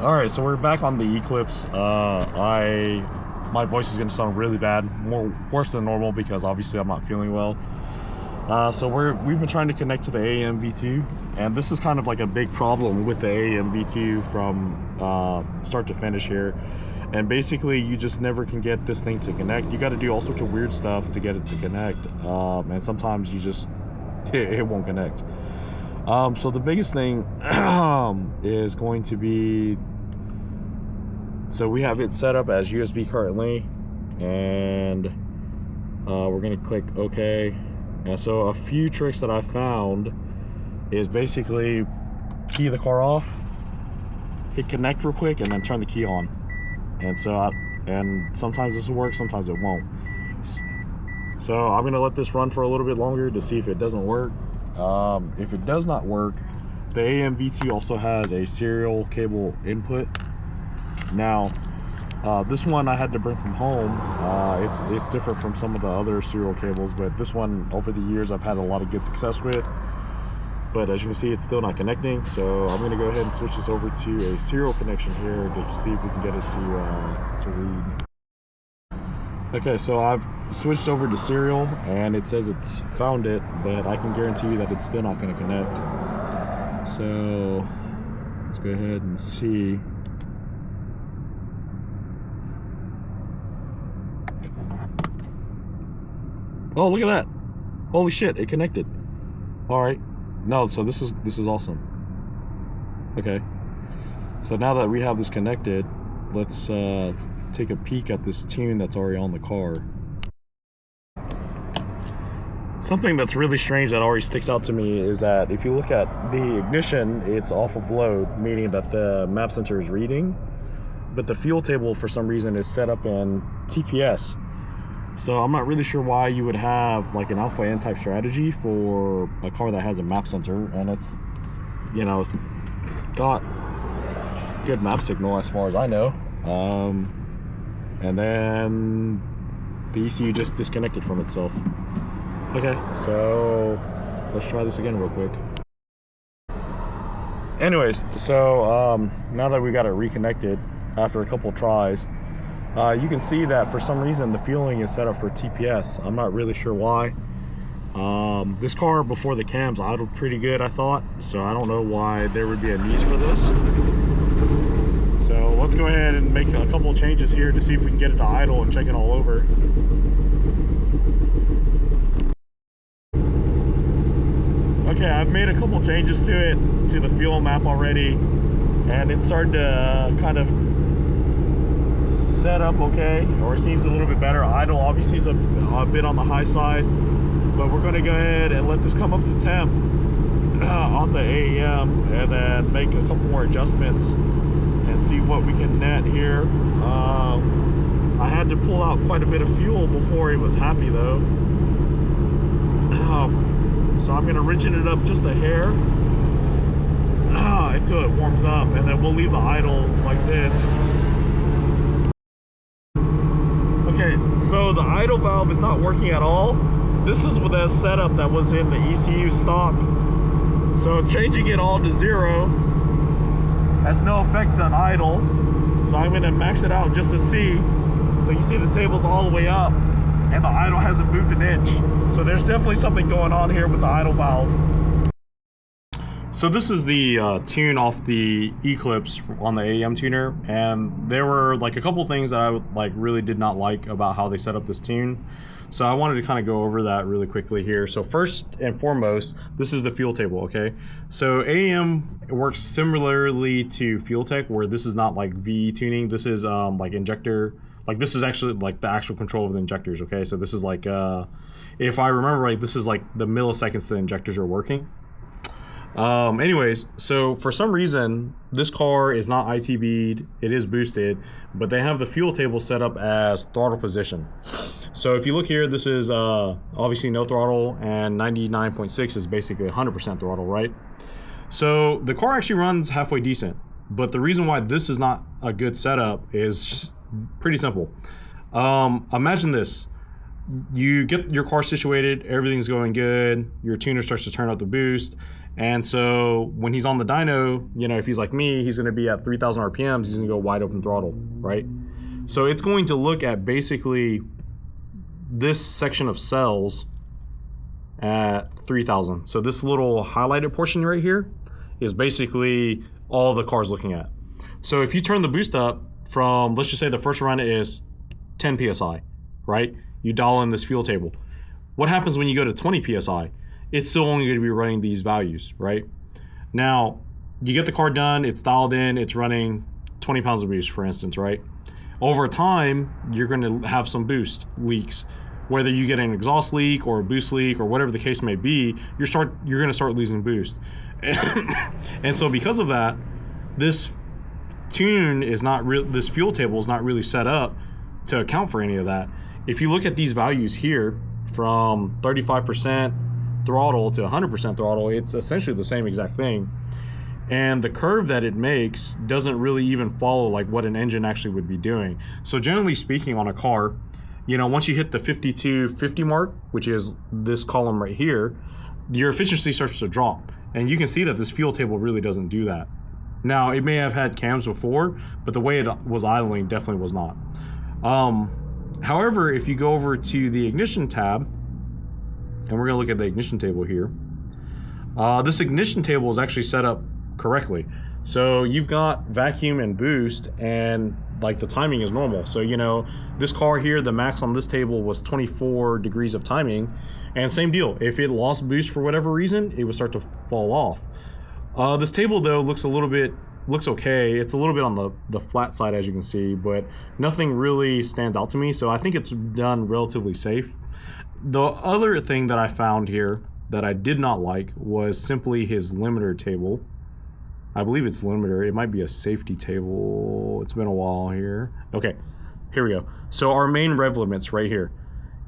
All right, so we're back on the Eclipse. My voice is gonna sound really bad, worse than normal because obviously I'm not feeling well. So we've been trying to connect to the AEM V2, and this is kind of like a big problem with the AEM V2 from start to finish here. And basically, you just never can get this thing to connect. You got to do all sorts of weird stuff to get it to connect, and sometimes you just it won't connect. So the biggest thing is going to be, so we have it set up as USB currently, and we're going to click OK. And so a few tricks that I found is basically key the car off, hit connect real quick, and then turn the key on. And so and sometimes this will work, sometimes it won't. So I'm going to let this run for a little bit longer to see if it doesn't work. If it does not work, the AEM V2 also has a serial cable input. Now, this one I had to bring from home. It's different from some of the other serial cables, but this one over the years I've had a lot of good success with. But as you can see, it's still not connecting, so I'm going to go ahead and switch this over to a serial connection here to see if we can get it to read. Okay, so I've switched over to serial, and it says it's found it, but I can guarantee you that it's still not going to connect. So let's go ahead and see. Oh, look at that! Holy shit, it connected. All right. No, so this is awesome. Okay. So now that we have this connected, let's take a peek at this tune that's already on the car. Something that's really strange that already sticks out to me is that if you look at the ignition, it's off of load, meaning that the map sensor is reading, but the fuel table for some reason is set up in TPS. So I'm not really sure why you would have like an alpha N type strategy for a car that has a map sensor, and it's, you know, it's got good map signal as far as I know. And then the ECU just disconnected from itself. Okay, so let's try this again real quick. Anyways, so now that we got it reconnected after a couple tries, you can see that for some reason the fueling is set up for TPS. I'm not really sure why. This car before the cams idled pretty good, I thought, so I don't know why there would be a need for this. So let's go ahead and make a couple of changes here to see if we can get it to idle and check it all over. Okay, I've made a couple changes to it, to the fuel map already, and it's starting to kind of set up okay, or it seems a little bit better. Idle obviously is a bit on the high side, but we're going to go ahead and let this come up to temp on the AEM, and then make a couple more adjustments and see what we can net here. I had to pull out quite a bit of fuel before it was happy though. So I'm going to richen it up just a hair until it warms up, and then we'll leave the idle like this. Okay, so the idle valve is not working at all. This is with the setup that was in the ECU stock. So changing it all to 0 has no effect on idle. So I'm gonna max it out just to see. So you see the table's all the way up and the idle hasn't moved an inch. So there's definitely something going on here with the idle valve. So this is the tune off the Eclipse on the AEM tuner, and there were like a couple things that I really did not like about how they set up this tune. So I wanted to kind of go over that really quickly here. So first and foremost, this is the fuel table, okay? So AEM works similarly to Fuel Tech, where this is not like VE tuning. This is like injector, like this is actually like the actual control of the injectors, okay? So this is like, if I remember right, this is like the milliseconds the injectors are working. Anyways, so for some reason this car is not ITB'd, it is boosted, but they have the fuel table set up as throttle position. So if you look here, this is obviously no throttle, and 99.6 is basically 100% throttle, right? So the car actually runs halfway decent, but the reason why this is not a good setup is pretty simple. Imagine this. You get your car situated, everything's going good, your tuner starts to turn up the boost, And so when he's on the dyno, you know, if he's like me, he's going to be at 3,000 RPMs, he's going to go wide open throttle, right? So it's going to look at basically this section of cells at 3,000. So this little highlighted portion right here is basically all the car's looking at. So if you turn the boost up from, let's just say the first run is 10 PSI, right? You dial in this fuel table. What happens when you go to 20 PSI? It's still only going to be running these values, right? Now, you get the car done, it's dialed in, it's running 20 pounds of boost, for instance, right? Over time, you're going to have some boost leaks. Whether you get an exhaust leak or a boost leak or whatever the case may be, you're going to start losing boost. And so because of that, this tune is not real. This fuel table is not really set up to account for any of that. If you look at these values here, from 35% throttle to 100% throttle, it's essentially the same exact thing. And the curve that it makes doesn't really even follow like what an engine actually would be doing. So generally speaking, on a car, you know, once you hit the 5250 mark, which is this column right here, your efficiency starts to drop. And you can see that this fuel table really doesn't do that. Now, it may have had cams before, but the way it was idling definitely was not. However, if you go over to the ignition tab, and we're going to look at the ignition table here, this ignition table is actually set up correctly. So you've got vacuum and boost, and like the timing is normal. So, you know, this car here, the max on this table was 24 degrees of timing, and same deal. If it lost boost for whatever reason, it would start to fall off. This table though looks okay. It's a little bit on the flat side, as you can see, but nothing really stands out to me. So I think it's done relatively safe. The other thing that I found here that I did not like was simply his limiter table. I believe it's limiter. It might be a safety table. It's been a while here. Okay, here we go. So our main rev limits right here.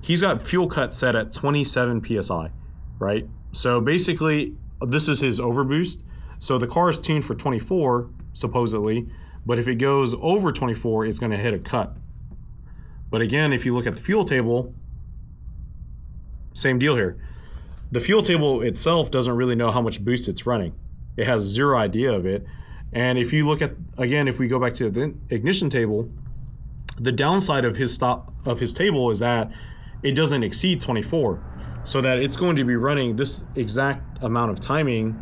He's got fuel cut set at 27 PSI, right? So basically, this is his overboost. So the car is tuned for 24, supposedly, but if it goes over 24, it's gonna hit a cut. But again, if you look at the fuel table, same deal here. The fuel table itself doesn't really know how much boost it's running. It has zero idea of it. And if you look at, again, if we go back to the ignition table, the downside of his table is that it doesn't exceed 24, so that it's going to be running this exact amount of timing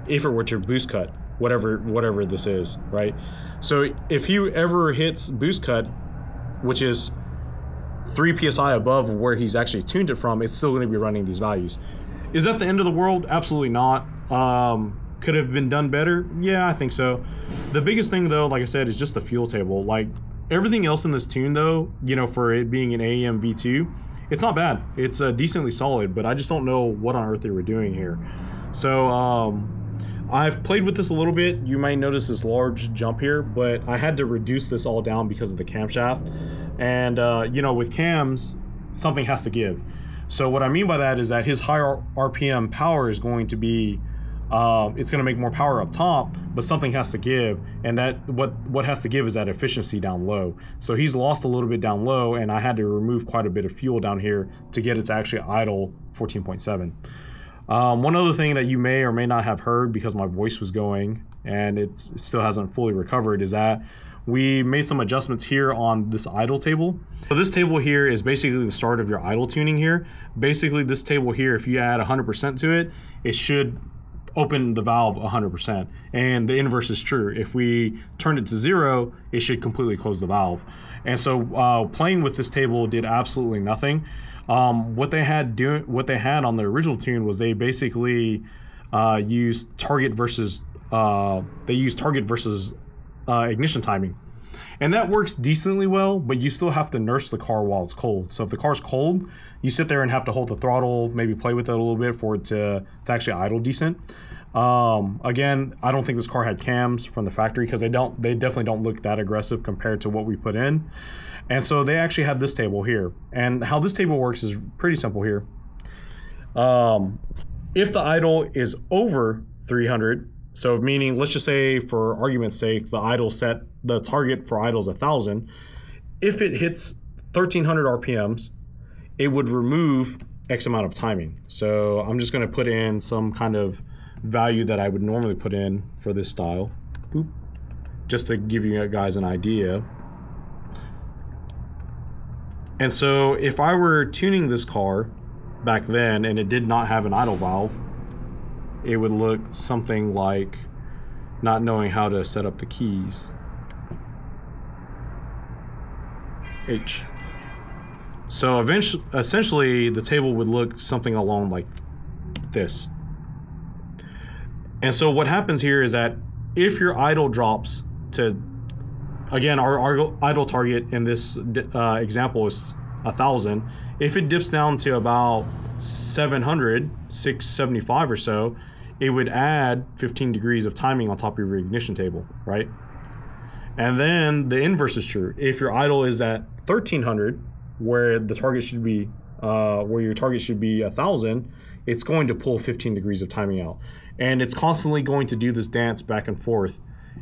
if it were to boost cut, whatever this is, right? So if he ever hits boost cut, which is 3 PSI above where he's actually tuned it from, it's still going to be running these values. Is that the end of the world? Absolutely not. Could have been done better? Yeah, I think so. The biggest thing though, like I said, is just the fuel table. Like everything else in this tune though, you know, for it being an AEM V2, it's not bad. It's decently solid, but I just don't know what on earth they were doing here. So I've played with this a little bit. You might notice this large jump here, but I had to reduce this all down because of the camshaft. And you know, with cams, something has to give. So what I mean by that is that his higher RPM power is going to be, it's going to make more power up top, but something has to give, and that what has to give is that efficiency down low. So he's lost a little bit down low, and I had to remove quite a bit of fuel down here to get it to actually idle 14.7. One other thing that you may or may not have heard, because my voice was going and it still hasn't fully recovered, is that we made some adjustments here on this idle table. So this table here is basically the start of your idle tuning here. Basically this table here, if you add 100% to it, it should open the valve 100%. And the inverse is true. If we turn it to 0, it should completely close the valve. And so playing with this table did absolutely nothing. What they had on the original tune was they basically used target versus ignition timing, and that works decently well, but you still have to nurse the car while it's cold. So if the car's cold, you sit there and have to hold the throttle, maybe play with it a little bit for it to actually idle decent. Again, I don't think this car had cams from the factory, because they definitely don't look that aggressive compared to what we put in. And so they actually had this table here, and how this table works is pretty simple here. If the idle is over 300, so meaning, let's just say for argument's sake, the target for idle is 1,000. If it hits 1,300 RPMs, it would remove X amount of timing. So I'm just going to put in some kind of value that I would normally put in for this style. Boop. Just to give you guys an idea. And so if I were tuning this car back then and it did not have an idle valve, it would look something like not knowing how to set up the keys. H. So essentially the table would look something along like this. And so what happens here is that if your idle drops to, again, our idle target in this example is 1,000. If it dips down to about 700, 675 or so, it would add 15 degrees of timing on top of your ignition table, right? And then the inverse is true. If your idle is at 1,300, where the target should be, where your target should be 1,000, it's going to pull 15 degrees of timing out. And it's constantly going to do this dance back and forth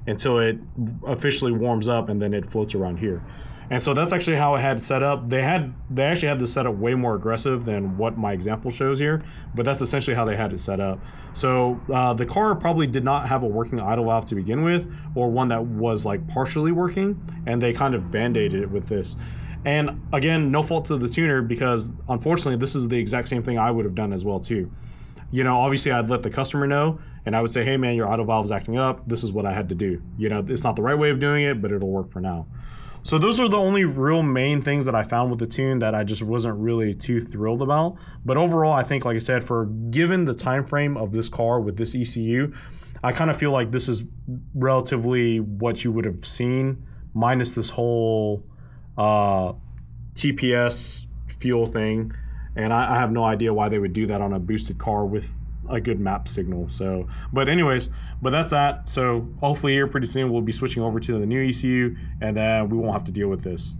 until it officially warms up, and then it floats around here. And so that's actually how it had set up. They actually had this set up way more aggressive than what my example shows here, but that's essentially how they had it set up. So the car probably did not have a working idle valve to begin with, or one that was like partially working, and they kind of band-aided it with this. And again, no fault to the tuner, because unfortunately this is the exact same thing I would have done as well too. You know, obviously I'd let the customer know, and I would say, hey man, your idle valve is acting up. This is what I had to do. You know, it's not the right way of doing it, but it'll work for now. So those are the only real main things that I found with the tune that I just wasn't really too thrilled about. But overall, I think, like I said, for given the time frame of this car with this ECU, I kind of feel like this is relatively what you would have seen, minus this whole TPS fuel thing. And I have no idea why they would do that on a boosted car with a good map signal. So, but that's that. So hopefully here pretty soon we'll be switching over to the new ECU, and then we won't have to deal with this.